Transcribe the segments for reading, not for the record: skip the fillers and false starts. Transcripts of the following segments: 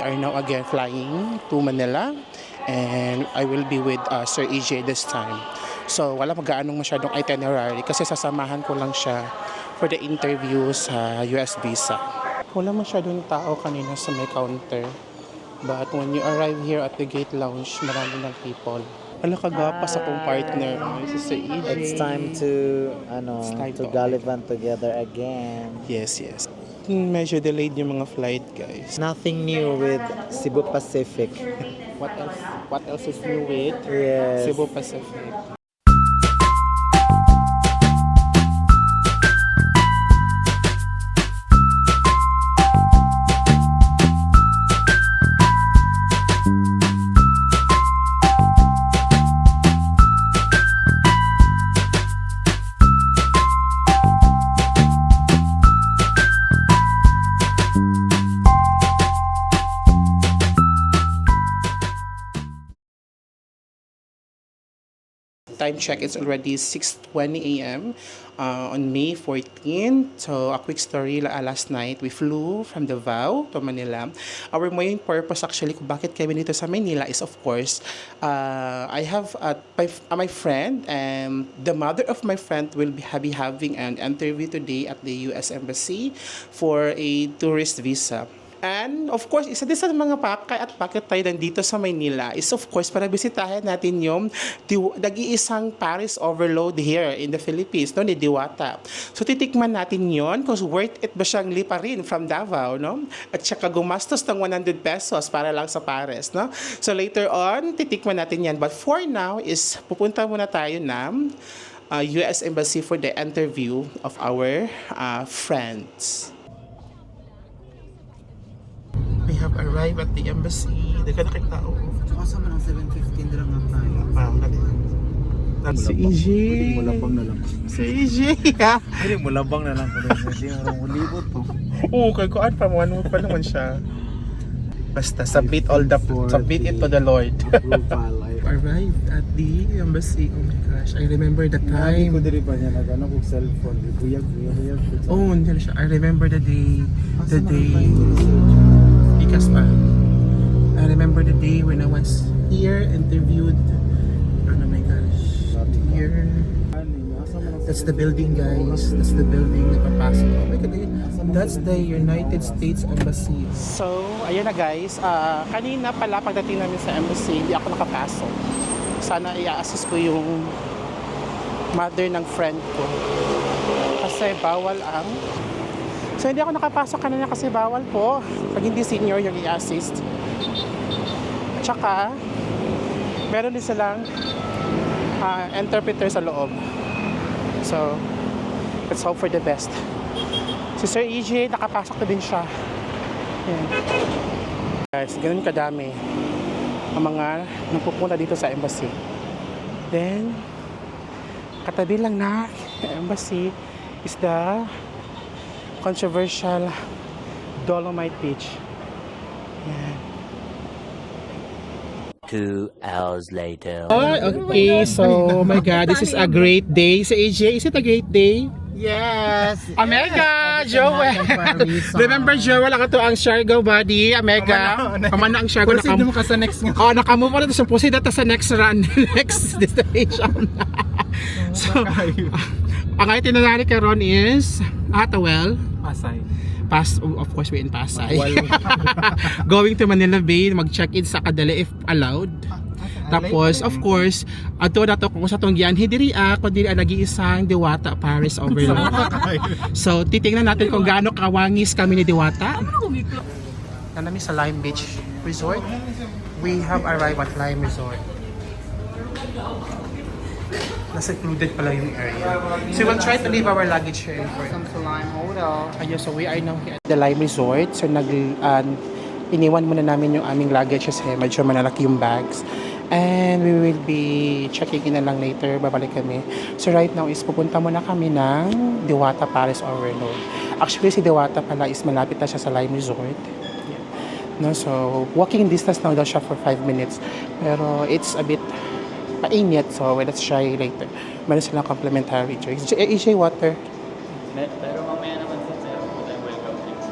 are now again flying to Manila and I will be with Sir EJ this time. So wala mag-aanong masyadong itinerary kasi sasamahan ko lang siya for the interview sa US visa. Wala masyadong tao kanina sa may counter. But when you arrive here at the gate lounge, marami ng people. Wala kagapa sa kong partner. Si Sir EJ. It's time to gallivant together again. Yes. Medyo delayed yung mga flight, guys. Nothing new with Cebu Pacific. What else is new with Yes. Cebu Pacific? Time check, it's already 6:20 a.m. On May 14. So, a quick story, last night, we flew from Davao to Manila. Our main purpose actually kung bakit kami dito sa Manila is of course, I have my friend and the mother of my friend will be having an interview today at the US Embassy for a tourist visa. And of course, isa din sa mga pakay at bakit tayo nandito sa Maynila is of course para bisitahin natin yung nag-iisang Paris overload here in the Philippines, no, ni Diwata. So titikman natin yon kung worth it ba siyang liparin from Davao, no? At saka gumastos ng 100 pesos para lang sa Paris, no? So later on, titikman natin yan. But for now is pupunta muna tayo ng US Embassy for the interview of our friends. We have arrived at the embassy. Daga na kayong tao. Tsaka sa manang 7:15 lang ang tayo. That's si EJ. Mulabang na lang. Si EJ, ha? Hindi, mulabang na lang ko rin. Hindi mo ulibot po. Oo, kay kuan pa mo. Ano pa naman siya? Basta, submit it to the Lord. Profile. Arrived at the embassy. Oh my gosh, I remember the Hindi ko time. diri pa niya nagano kog cellphone. Buyag. Oh, hindi na siya. I remember the day. Because I remember the day when I was here interviewed. Oh my gosh. Here. That's the building, guys. That's the building na papasok. Oh my God. That's the United States Embassy. So, ayan na guys. Kanina pala pagdating namin sa embassy, hindi ako nakapasok. Sana i-assist ko yung mother ng friend ko. Kasi bawal ang... So, hindi ako nakapasok kanina kasi bawal po. Pag hindi senior yung i-assist. At saka, meron din silang interpreter sa loob. So, let's hope for the best. Si Sir EJ, nakapasok na din siya. Ayan. Guys, ganun kadami ang mga nagpupunta dito sa embassy. Then, katabi lang na embassy is the controversial Dolomite Beach. Ayan. 2 hours later. Okay, so, oh my God, this is a great day. Sa AJ, is it a great day? Yes! Omega, Joel! Remember, Joel, ako to ang Shargo buddy, Omega. Pamana ang Shargo. Proceed mo ka sa next nga. Oh, nakamove on na to. So, proceed na sa next run, next destination. So, ang itinerary karon is Atawel. Pasay. Of course, we're in Pasay. Going to Manila Bay, mag-check-in sa Kadali if allowed. Tapos, of course, ato na to kung sa itong giyan, hindi ako dili nag-iisang Diwata Paris overload. So, titingnan natin kung gaano kawangis kami ni Diwata. Nami sa Lime Beach Resort. We have arrived at Lime Resort. Secluded pala yung area. So we'll try to leave our luggage here. Welcome to Lime Hotel. Ayun, so we are now here at the Lime Resort. So iniwan muna namin yung aming luggage kasi medyo malalaki yung bags. And we will be checking in na lang later. Babalik kami. So right now is pupunta muna kami ng Diwata Paris Overload. Actually si Diwata pala is malapit na siya sa Lime Resort. No, so walking distance now daw siya for 5 minutes. Pero it's a bit painit, so let's try later. Meron silang complimentary drinks. AJ water. Pero mamaya naman din sa'yo, welcome drinks.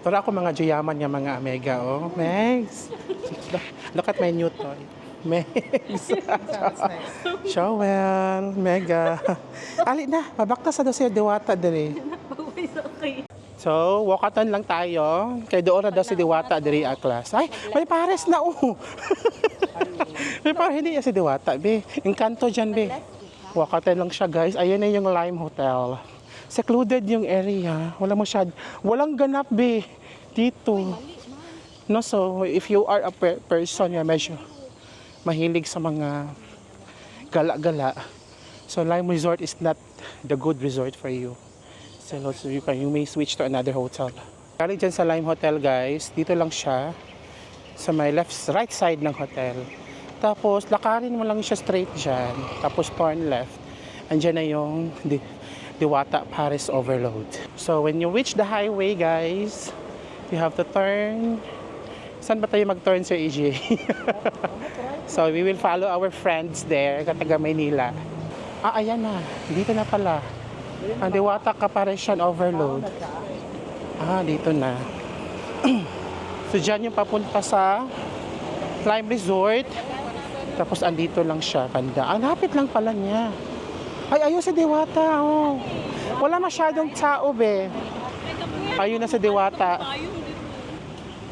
Tara ako mga Jayaman nga mga Amega, oh. Megs! Look at my new toy. Megs! Showel! Mega! Ali na! Mabakta sa daw siya Diwata diri. So, walkatan lang tayo. Kay doon na daw si Diwata diri a class. Ay, may pares na, oh! May pares, hindi yan si Diwata, be. Encanto dyan, be. Walkatan lang siya, guys. Ayan na yung Lime Hotel. Secluded yung area. Walang ganap, be. Dito. No, so, if you are a person na medyo mahilig sa mga gala-gala, so Lime Resort is not the good resort for you. So you may switch to another hotel. Kali dyan sa Lime Hotel, guys, dito lang siya sa may right side ng hotel. Tapos, lakarin mo lang siya straight dyan. Tapos, turn left. Andyan na yung Diwata Paris Overload. So, when you reach the highway, guys, you have to turn. Saan ba tayo mag-turn, Sir EJ? So, we will follow our friends there, kataga Maynila. Ah, ayan na. Dito na pala. Ang Diwata Caparesian Overload. Ah, dito na. So, dyan yung papunta sa Lime Resort. Tapos, andito lang siya. Banda. Ang lapit lang pala niya. Ay, ayun sa Diwata, oh. Wala masyadong tao, be. Ayun na sa Diwata.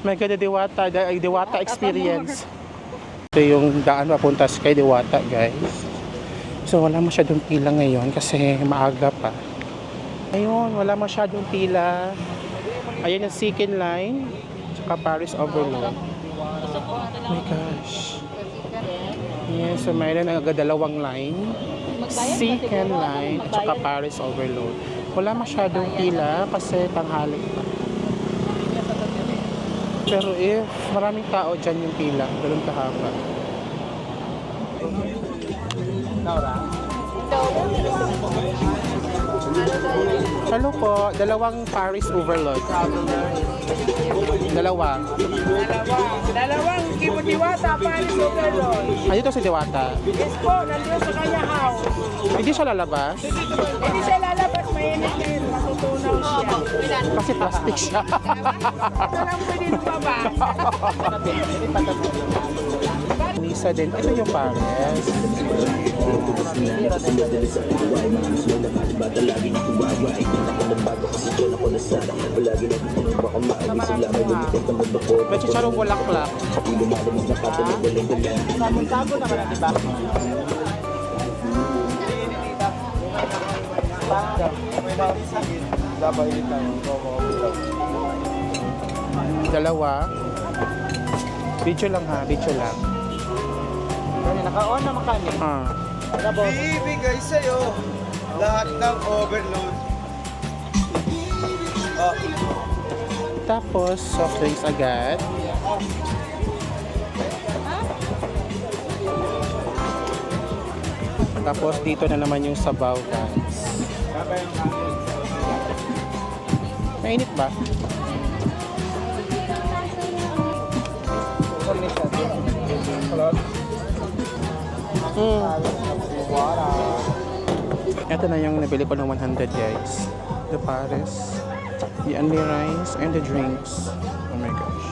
Mega the Diwata experience. Ito yung daan papunta kay Diwata, guys. So, wala masyadong pila ngayon kasi maaga pa. Ayun, wala masyadong pila. Ayun yung Second Line. Tsaka Paris Overload. Oh my gosh. Yes, so mayroon agad dalawang line. Second Line at saka Paris Overload. Wala masyadong pila kasi tanghali pa. Pero if maraming tao dyan yung pila, ganun kahaba. Hello po, dalawang Paris Overload. Dalawang Diwata Paris Overload. Ay, dito si Diwata. Yes po, nandiyo sa kanya house. Hindi siya lalabas. Hindi siya lalabas, mainit din. Matutunaw siya. Kasi plastic siya. Ito lang pwede lumabas. Lisa din. Ito yung Paris. May chicharong bulaklak. Sabon-sabon naman, di ba? Dalawa. Video lang ha, video lang. Naka-on naman kami. Ah. Ibigay sa'yo lahat ng overload. Oh. Tapos, soft drinks agad. Tapos, dito na naman yung sabaw, guys. Mainit ba? Ito na yung nabili ko ng 100, guys. The Paris, the only rice, and the drinks. Oh my gosh.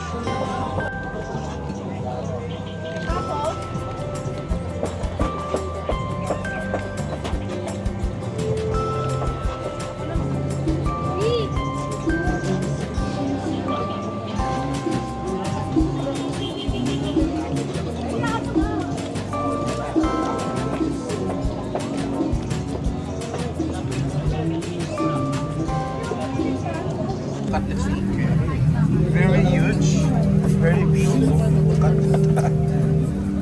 Very huge. Very big.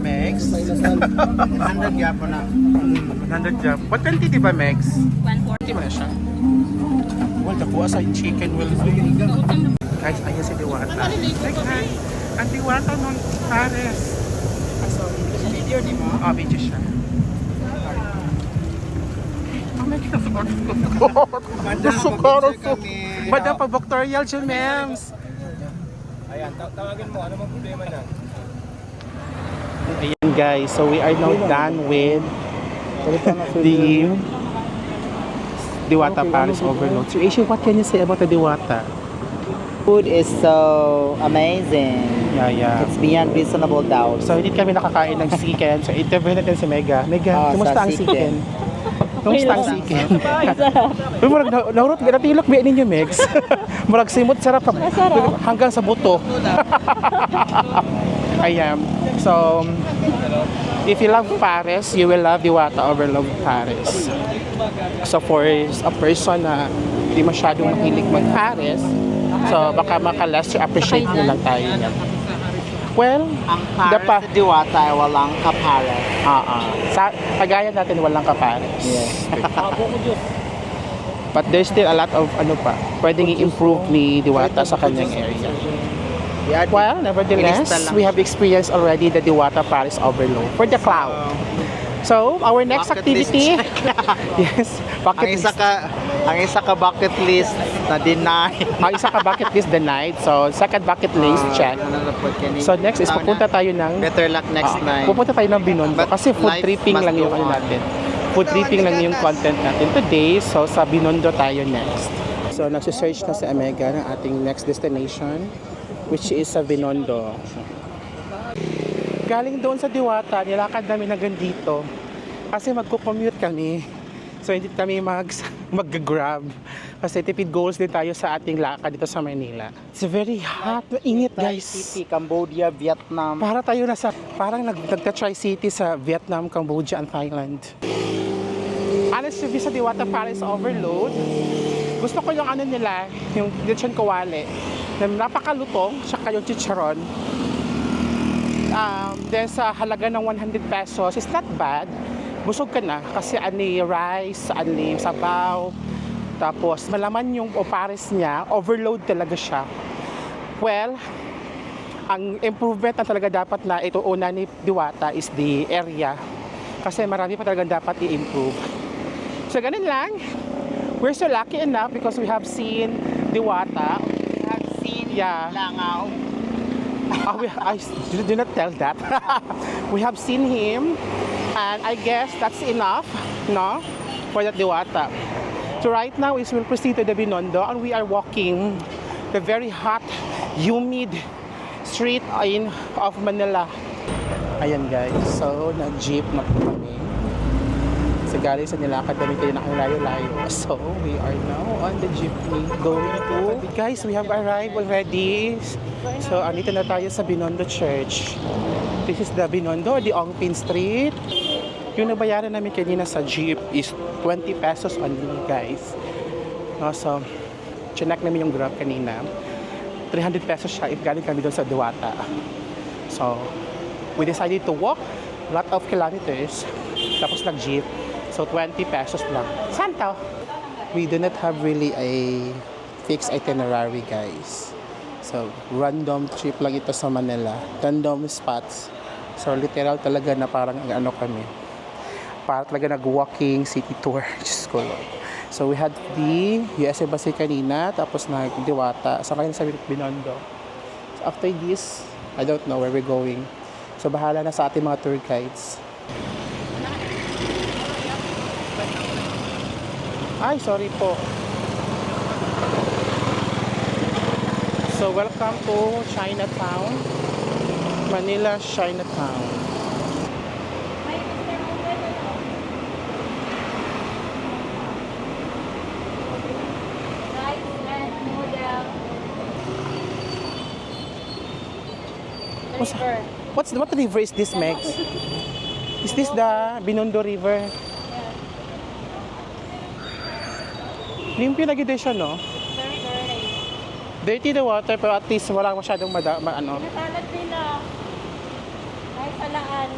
Megs. 100 yapo na. 100 jam. 120 diba, Megs? 140 mo na siya. Well, nakuha sa chicken will do. Guys, ayan si Diwata. Like, hi. Ang Diwata nun, Paris. Video di mo? Oh, video siya. Oh my God, Madam pa Victorial siya, mems. Ayan, tawagin mo. Ano bang problema na? Ayan guys, so we are now done with the Diwata Paris Overload. So Asia, what can you say about the Diwata? Food is so amazing. Yeah. It's beyond reasonable doubt. So, hindi kami nakakain ng chicken. So, interview natin si Mega. Mega, kumusta sa ang chicken. chicken? Kumusta ang chicken? Uy, murag naurot, natilok biya ninyo, Megs. Murag simot, sarap. Hanggang sa buto. Ayan. So, if you love Paris, you will love Diwata over love Paris. So, for a person na hindi masyadong mahilig mag-Paris, so baka maka-lesser appreciate mo lang tayo niyan. Well, Ang Paris sa Diwata ay walang kapares. sa kagaya natin walang kapares. Yes. But there's still a lot of pwedeng i-improve ni Diwata sa kanyang area. Well, nevertheless, Ilista lang. we have experienced already the Diwata Paris overload for the cloud. So, our next Bucket list activity, yes, bucket Ang isa list. ka ang isa ka bucket list na deny. Ang isa ka bucket list denied. So, second bucket list check. So, next is pupunta tayo ng Better luck next night. pupunta tayo ng Binondo But kasi food life tripping must lang yung go ano on. natin. Food tripping lang yung content natin today. So, sa Binondo tayo next. So, nagsisearch na si Amega ng ating next destination, which is sa Binondo. Galing doon sa Diwata, nilakad namin hanggang dito. Kasi magko-commute kami. So, hindi kami mag-grab. Kasi tipid goals din tayo sa ating lakad dito sa Manila. It's very hot. Init, guys. City, Cambodia, Vietnam. Para tayo parang nagta-tri-city sa Vietnam, Cambodia, and Thailand. Honestly, sa Diwata Paris Overload, gusto ko yung ano nila, yung lechon kawali, na napakalutong, saka yung chicharon. Then sa halaga ng 100 pesos, it's not bad. Busog ka na kasi ani rice, ani sabaw, tapos malaman yung opares niya, overload talaga siya. Well, ang improvement na talaga dapat na ito una ni Diwata is the area. Kasi marami pa talaga dapat i-improve. So ganun lang. We're so lucky enough because we have seen Diwata. We have seen Langaw. I do not tell that. We have seen him. And I guess that's enough, no? For that Diwata. So right now is we'll proceed to the Binondo and we are walking the very hot, humid street of Manila. Ayan guys, so nag-jeep na po kami. So galing sa nilakad kami kayo nakalayo-layo. So we are now on the jeepney going to... Guys, we have arrived already. So andito na tayo sa Binondo Church. This is the Binondo, the Ongpin Street. Yung nabayaran namin kanina sa jeep is 20 pesos only, guys. No, so, chinek namin yung Grab kanina. 300 pesos siya if galing kami doon sa Diwata. So, we decided to walk a lot of kilometers. Tapos nag-jeep. So, 20 pesos lang. Santo! We do not have really a fixed itinerary, guys. So, random trip lang ito sa Manila. Random spots. So, literal talaga na parang ano kami. Para talaga nag-walking city tour. Diyos ko, Lord. So, we had the US Embassy kanina, tapos nag-Diwata. Sa kanya sa Binondo. So, after this, I don't know where we're going. So, bahala na sa ating mga tour guides. Ay, sorry po. So, welcome to Chinatown. Manila, Chinatown. What river is this, Megs? Is this the Binondo River? Limpyo na gid siya, no? Very dirty. Dirty the water, pero at least wala masyadong ano. Nasalad nila. Kahit salaan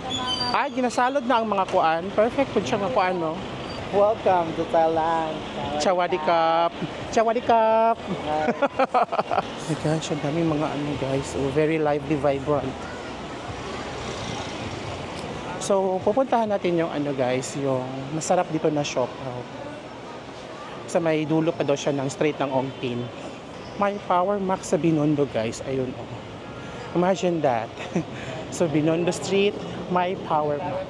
sa mga... Ay, ginasalod na ang mga kuan. Perfect po siya mga kuan, no? Welcome to Thailand. Chawadikap! Chawadikap! Oh my gosh, ang daming mga ano guys. Oh, very lively, vibrant. So, pupuntahan natin yung ano guys, yung masarap dito na shop. Sa may dulo pa daw siya ng street ng Ongpin. May Power Max sa Binondo guys. Ayun oh. Imagine that. So, Binondo Street, may Power Max.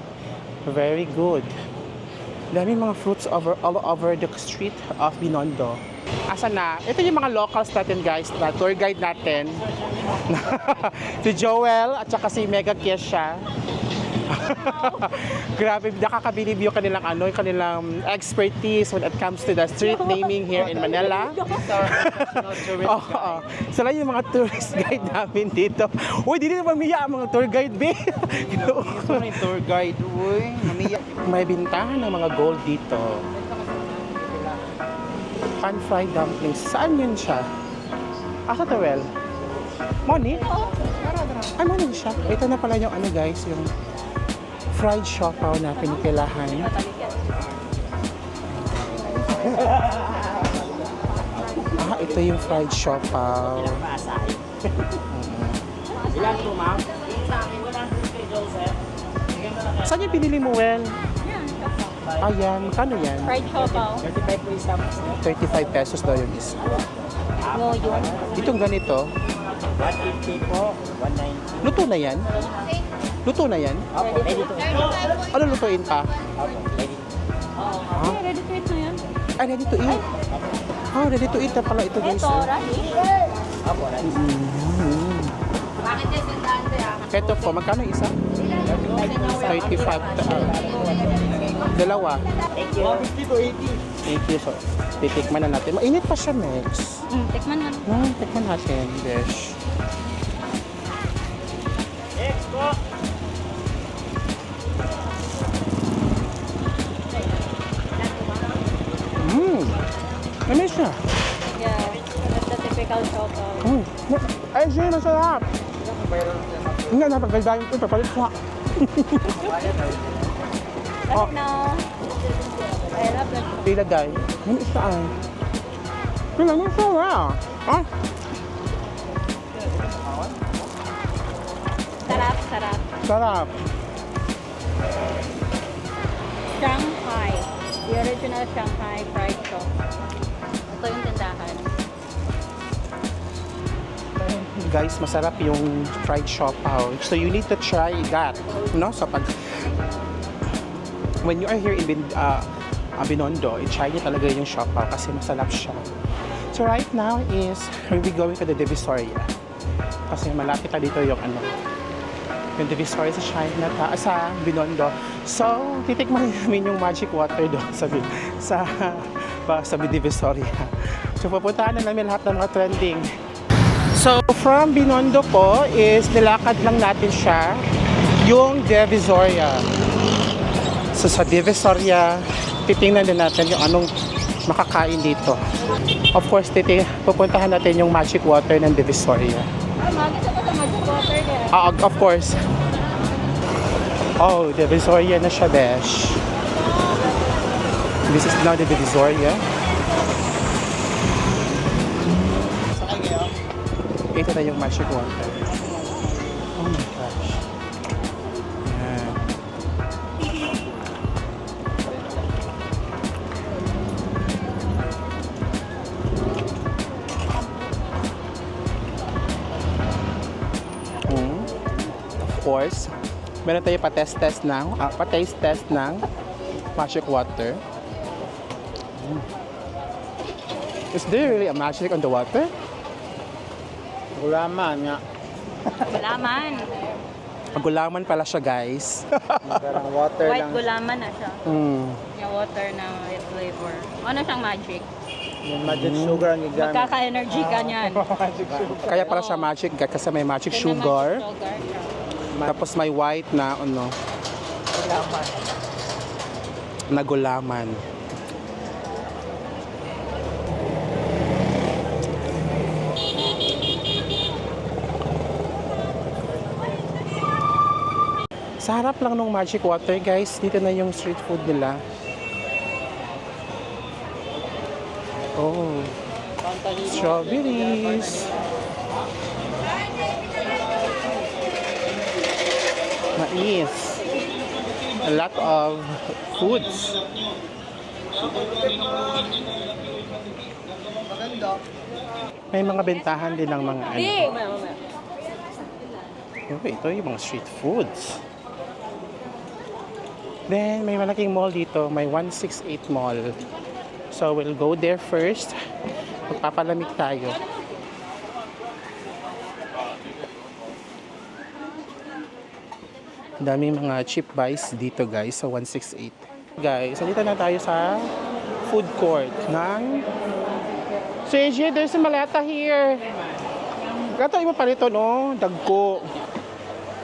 Very good. Daming mga fruits all over the street of Binondo. Asa na? Ito yung mga locals natin guys, na tour guide natin. Si Joel at saka si Mega Kesha. Grabe, nakakabilib yung kanilang yung kanilang expertise when it comes to the street naming here in Manila. Oo. Sila yung mga tourist guide namin dito. Uy, di naman miya ang mga tour guide, be. May tour guide, uy. Mamiyak. May bintahan ng mga gold dito. Pan-fried dumplings. Saan yun siya? Asa to, well? Moni? Ay, Moni siya. Ito na pala yung guys, yung fried siopaw na pinipilahan. Ito yung fried siopaw. Ilan po, ma'am? Saan yung pinili mo, Well? Ayan, magkano yan? Fried siopaw. 35 po isa. 35 pesos daw yung isa. No, yun. Itong ganito, 150 po, 190. luto na yan? Luto na yan? Opo, ready to eat. Ano lutuin pa? Opo, ready. Okay, ready to eat na yan. Ay, ready to eat. Ready to eat na pala ito guys. Ito, rice. Opo, ready. Bakit yung sandante ah? Ito po, magkano isa? 35. Dalawa. Thank you. 50 to 80. Thank you. So, titikman na natin. Mainit pa siya, Mex. Tikman nga. Tikman natin, Besh. Next po. Ano siya? Yeah, that's the typical siopaw. Ay, siya, masarap. Hindi nga, napagagdayan ko. Papalit ko. Let me know. I love that. Ilagay. Ano isa ay? Pila mo siya, Sarap, sarap. Sarap. Shanghai. The original Shanghai fried siopaw. Ito yung tindahan. Guys, masarap yung fried siopaw. So you need to try that. No? So when you are here in Binondo, i-try niyo talaga yung siopaw kasi masarap siya. So right now is we'll be going to the Divisoria. Kasi malapit na dito yung yung Divisoria sa China, sa Binondo. So, titikman namin yung magic water doon sa Divisoria. So, pupuntahan na namin lahat ng mga trending. So, from Binondo po is nilakad lang natin siya yung Divisoria. So, sa Divisoria, titingnan din natin yung anong makakain dito. Of course, pupuntahan natin yung magic water ng Divisoria. Maganda pa sa magic water there. Of course. Oh, Divisoria na siya, Besh. This is now the Divisoria. Ito na yung magic water. Oh my gosh. Yan. Of course, meron tayo pa-taste test ng magic water. Is there really a magic on the water? Gulaman nga. Gulaman. Gulaman pala siya, guys. Parang water White lang. gulaman na siya. Yung water na with flavor. Ano siyang magic? Yung magic sugar ang gigamit. Magkaka-energy ka niyan. Kaya pala siya magic kasi may magic sugar. Tapos may white na na gulaman. Sa harap lang ng magic water, guys, dito na yung street food nila. Oh, strawberries. Mais. A lot of foods. May mga bentahan din ng mga ito yung mga street foods. Then, may malaking mall dito. May 168 Mall. So, we'll go there first. Magpapalamig tayo. Daming mga cheap buys dito guys sa 168. Guys, nandito na tayo sa food court ng Sir AJ, there's a maleta here. Gato iba pa rito, no? Dagko.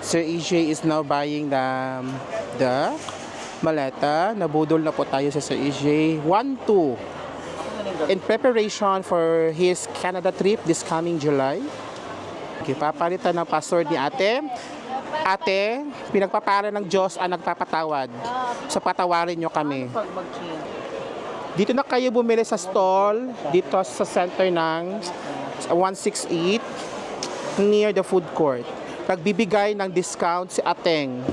Sir AJ is now buying the maleta. Nabudol na po tayo sa Sir AJ. 1-2. In preparation for his Canada trip this coming July. Okay, papalitan ng password ni ate. Ate, pinagpapara ng Diyos ang nagpapatawad. So patawarin nyo kami. Dito na kayo bumili sa stall, dito sa center ng 168 near the food court. Pagbibigay ng discount si Ateng.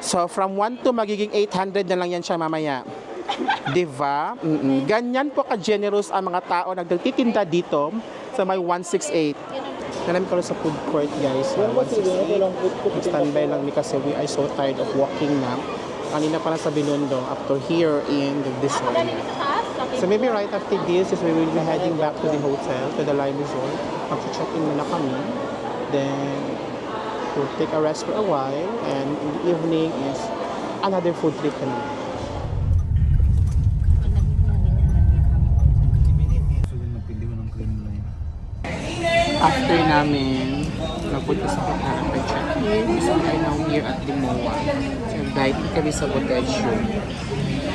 So from 1 to magiging 800 na lang yan siya mamaya. Diba? Ganyan po ka-generous ang mga tao na nagtitinda dito sa may 168. Nalam ko sa food court guys. Standby lang kasi we are so tired of walking na. Kanina pa lang sa Binondo after here in this area. So maybe right after this is we will be heading back to the hotel, to the Lime Resort. Mag-check-in muna kami. Then we'll take a rest for a while and in the evening is another food trip naman. After namin napunta sa hotel at check-in, so we are now here at Limoa. So dahil kami sa Botecho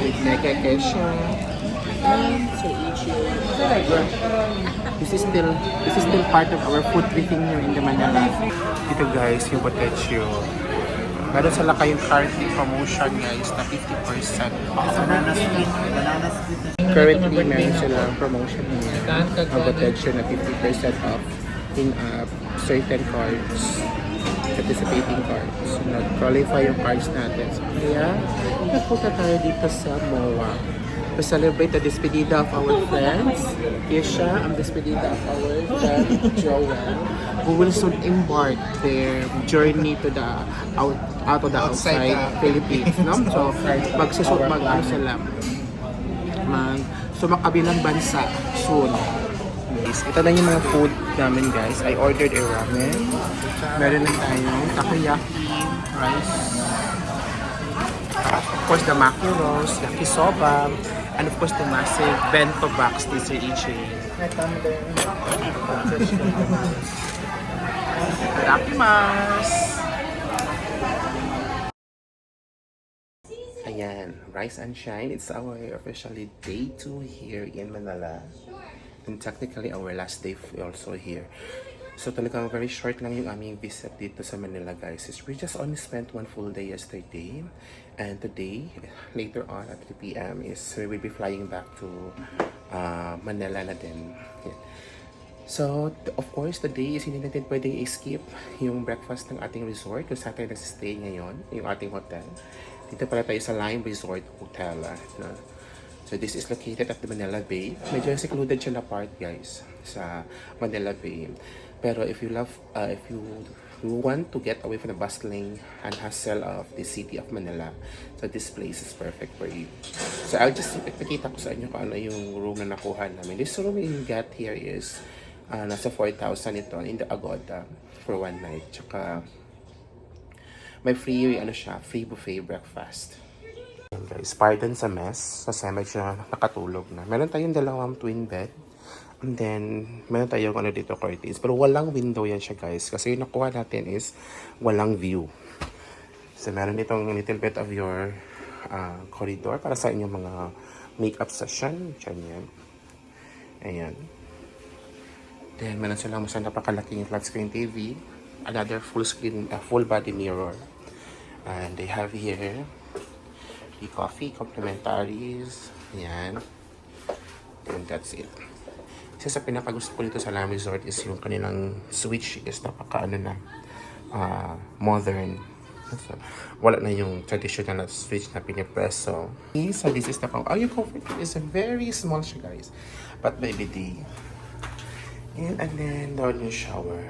with Mega Kesha and Sir AJ. This is still part of our food tripping here in the Manila. Dito guys, yung Botecho. Meron sila kayong currently promotion guys na 50% off. Currently, meron silang promotion here. Ang Botecho na 50% off in certain cards, participating cards. So, nag-qualify yung cards natin. So, kaya, nagpunta tayo dito sa MOA to celebrate the despedida of our friends. Kesha, ang despedida of our friend Joel, who will soon embark their journey to the out of the outside Philippines. No? So, sumakabilang bansa soon. Ito na yung mga food namin guys. I ordered a ramen. Meron na tayong takoyaki, rice. Of course, the maki rolls, yakisoba, and of course, the massive bento box ni Sir AJ. Itadakimasu! Ayan, Rise and Shine. It's our officially day 2 here in Manila. And technically our last day also here. So talagang very short lang yung aming visit dito sa Manila guys. We just only spent 1 full day yesterday. And today, later on at 3 p.m. is we will be flying back to Manila na din. Yeah. So, of course, the day is hindi natin pwedeng i-skip yung breakfast ng ating resort kung saan tayo nagsistay ngayon, yung ating hotel. Dito pala tayo sa Lime Resort Hotel. No? So, this is located at the Manila Bay. Medyo secluded siya na part, guys, sa Manila Bay. Pero if you want to get away from the bustling and hustle of the city of Manila, so this place is perfect for you. So, I'll just ipakita ko sa inyo kung ano yung room na nakuha namin. This room you get here is nasa 4,000 ito in the Agoda for 1 night. Tsaka may free buffet breakfast. Guys, pardon sa mess kasi medyo nakatulog na. Meron tayong 2 twin bed and then meron tayong dito curtains, pero walang window yan siya guys kasi yung nakuha natin is walang view. So meron itong little bit of your corridor para sa inyong mga makeup session. Diyan yan. Ayan. Then meron silang mas napakalaking flat screen TV, another full body mirror, and they have here the coffee complimentaries. Ayan. And that's it. Isa sa pinakagusto ko dito sa Lime Resort is yung kanilang switch is modern. So, wala na yung traditional na switch na pinipress. So this is the your comfort is a very small siya guys. But baby D. And then down yung shower.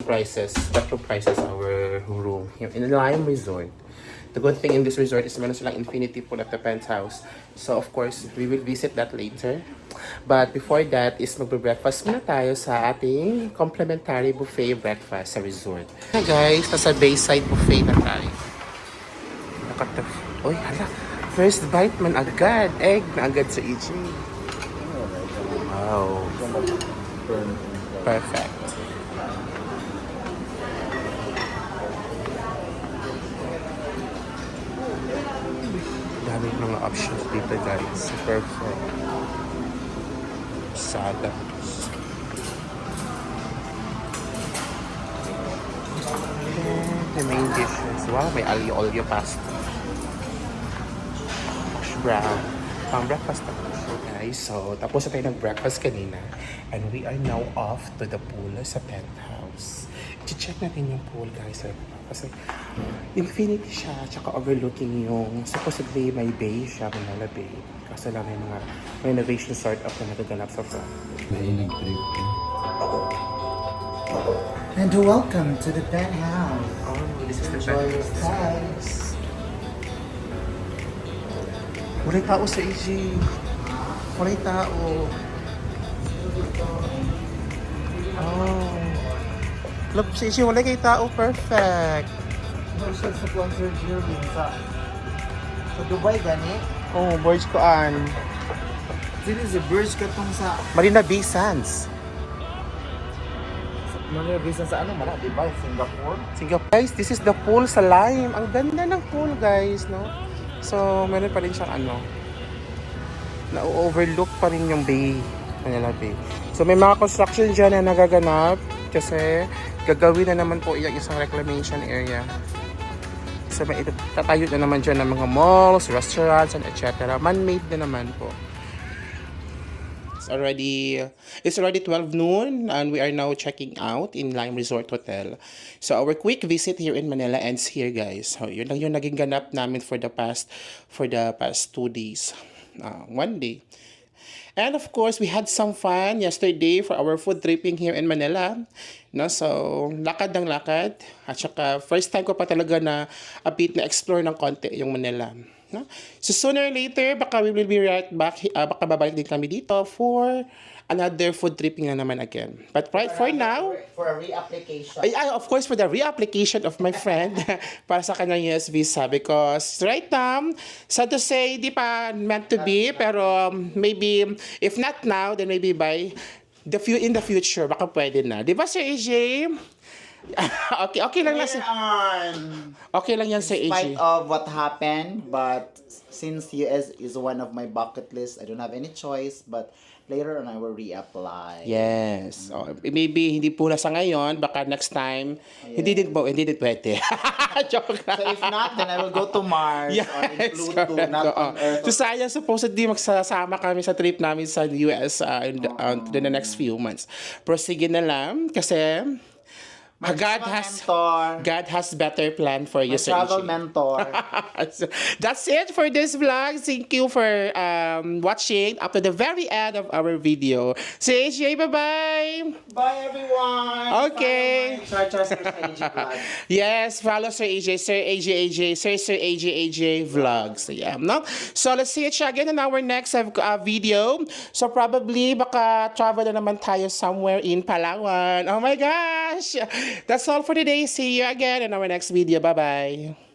That comprises our room here in the Lime Resort. The good thing in this resort is meron silang infinity pool at the penthouse. So of course, we will visit that later. But before that is magbe-breakfast muna tayo sa ating complimentary buffet breakfast sa resort. Hey guys, nasa Bayside buffet na tayo. Oy, hala. First bite man agad. Egg na agad sa EJ. Wow. Perfect. Daming mga options dito guys. Perfect. Salads. The main dishes. Wow, may alio-olio pasta. Hash brown. Pang breakfast na po guys. So, tapos na tayo ng-breakfast kanina. And we are now off to the pool sa penthouse. I-check natin yung pool guys. Kasi infinity siya. Tsaka overlooking yung supposedly may bay siya. Manila Bay. Kasi lang may mga renovation sort of na nagaganap sa front. And welcome to the penthouse. Oh, this is the Enjoy your penthouse. stays. Walay tao sa EG. Walay tao. Oh. Look, sa EG, walay kay tao. Perfect. Ito siya sa sponsor Jervin sa Dubai gani. Oh, Burj Koan. Dili sa Burj katong sa Marina Bay Sands. Manila Bay sa ano man, Dubai, Singapore. Singapore. Guys, this is the pool sa Lime. Ang ganda ng pool, guys, no? So, meron pa rin siyang ano. Na-overlook pa rin yung bay. Manila Bay. So, may mga construction dyan na nagaganap. Kasi, gagawin na naman po yung isang reclamation area. So, may tatayo na naman dyan ng mga malls, restaurants, and etc. Man-made na naman po. It's already 12 noon and we are now checking out in Lime Resort Hotel. So our quick visit here in Manila ends here, guys. So yun lang yung naging ganap namin for the past 2 days. 1 day. And of course, we had some fun yesterday for our food tripping here in Manila. No, so lakad ng lakad. At saka first time ko pa talaga na a bit na explore ng konti yung Manila. No? So sooner or later, baka we will be right back. Baka babalik din kami dito for another food tripping na naman again. But right for now, For a reapplication. of course, for the reapplication of my friend para sa kanyang US visa because right now, sad to say, di pa meant to be, pero maybe, if not now, then maybe by in the future, baka pwede na. Di ba, Sir AJ? okay lang na. Okay lang yan, Sir In spite AJ. of what happened, but since US is one of my bucket list, I don't have any choice, but later on I will reapply. Yes. Maybe hindi po na sa ngayon, baka next time, hindi din pwede. Joke lang. So if not, then I will go to Mars or in Pluto, not on Earth. So sayang, supposedly magsasama kami sa trip namin sa US in the next few months. Pero sige na lang, kasi God has better plan for you, My Sir travel AJ. mentor. So, that's it for this vlog. Thank you for watching up to the very end of our video. Say AJ, bye-bye! Bye everyone! Okay. Follow my Sir AJ vlog. Yes, follow Sir AJ, Sir AJ Vlogs. Yeah, no? So let's see each again in our next video. So probably baka travel na naman tayo somewhere in Palawan. Oh my gosh! That's all for today. See you again in our next video. Bye-bye.